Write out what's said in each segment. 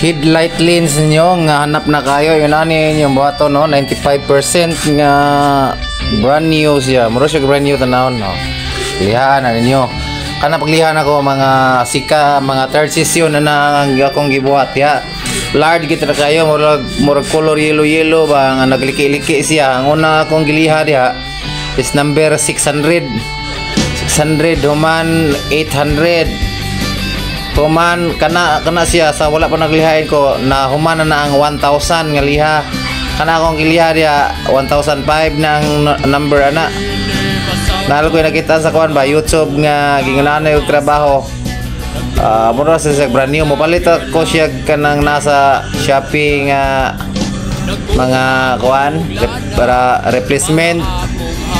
headlight lens ninyo nga hanap na kayo, yun ani yung buhato no, 95% nga brand new siya, muro siya brand new tanawon no. Lihaan na ninyo kana paglihan ako mga sika mga third session na akong gibuhat ya. Blurred kita na kayo, murag color yellow ba nga nagliki-liki siya. Ang una akong giliha diha is number 600 human 800 human kana siya sa wala pa naglihain ko na human na ang 1000 nga liha. Kana akong giliha diha 1005 na ang number ana. Nalo ko nakita sa kuan ba YouTube nga gingananay og trabaho. Mura sa brand new mo palit ko siya kanang nasa Shopee nga mga kuan para replacement,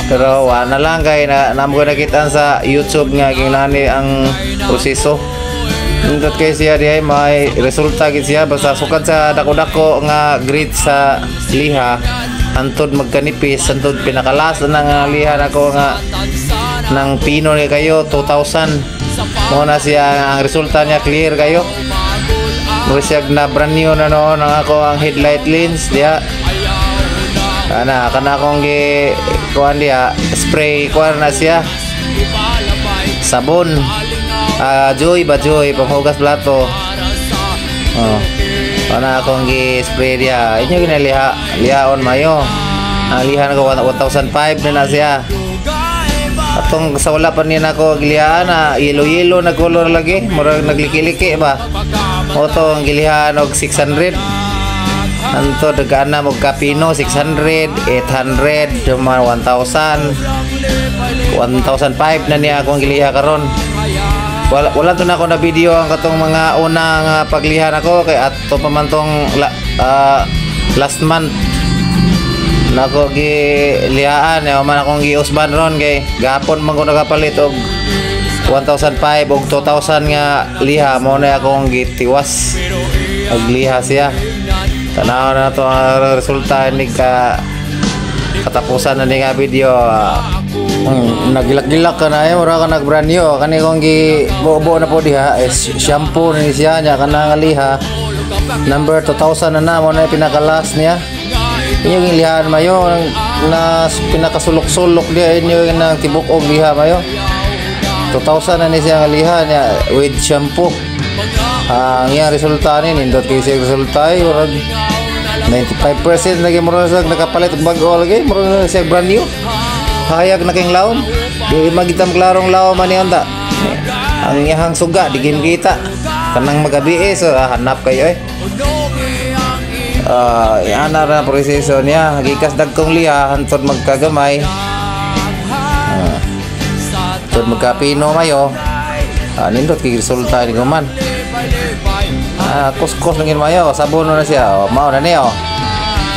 pero wala lang kay namo ko nakita sa YouTube nga gingananay ang proseso. Nindot kay siya diay may resulta gid siya basta sukad sa dako-dako nga grade sa liha antod magkanipis antod pinakalas na nga liha nako nga nang pino ni kayo 2000 mo na siya. Ang resulta niya clear kayo mo siya na brand new na no nang ako ang headlight lens diya kana akong gi kuan diya spray kuan na siya sabon joy panghugas plato kana akong gi spray diya inyo ginalihaon mayo ang liha na ko 1005 na siya. Atong sa wala pa niya nako gilihaan na yellow na color lagi murag nagliki-liki ba o to ang gilihaan og 600 anto dagaan na mo kapino 600 800 1,000 1,005 na niya akong giliha karon. Wala to na ako na video ang katong mga unang pagliha nako kay ato pa man tong last month nako gilihaan man akong giusban ron kay gapon man ko nakapalit og 1,005 og 2,000 nga liha mo na akong gitiwas og liha siya. Tanaw na to ang resulta ni katapusan na ni nga video. Nagilak-gilak ka na mura ka nag brand new kani kong gibuo na po diha shampoo ni siya nya kana nga liha number 2,000 na mo na pinakalas niya. Inyo yung lihaan mayo na pinakasulok-sulok dia inyo yung nang tibok og liha mayo 2,000 na ni siya nga liha niya with shampoo. Ang iyang resulta ni nindot kay siya resulta ay 95% lagi mura sa nakapalit og bag-o lagi mura siya brand new hayag na kayong laom di magitam klarong laom man niya ang iyang suga di kita kanang magabi so hanap kayo yan na proseso niya gikas dagkong liha hantod magkagamay hantod magkapino mayo nindot kay resulta ni guman kuskus nangin mayo sabon na siya mao na niyo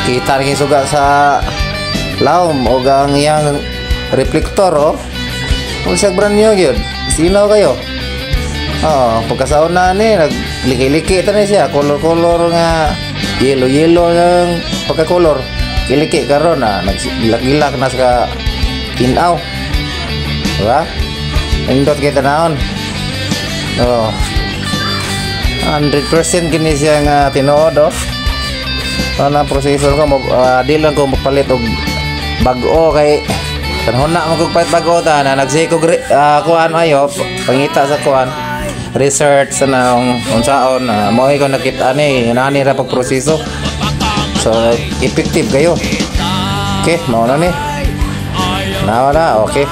kita rin suga sa laom o ang iyang reflektor siya brand new yun sino kayo pagkasaon na ni nagliki-liki ito na siya color nga yellow ng pagka-color kiliki karon naglak-gilak na sa inaw diba nindot kita naon 100% kini siya nga tinuod na proseso ko di lang ko magpalit og bag-o kay kanhon na mo palit bag-o ta na nagsiko kuan ayo pangita sa kuan research sa naong unsaon mo ko nakita ani nani ra pag proseso so effective kayo okay mo na ni nawala okay.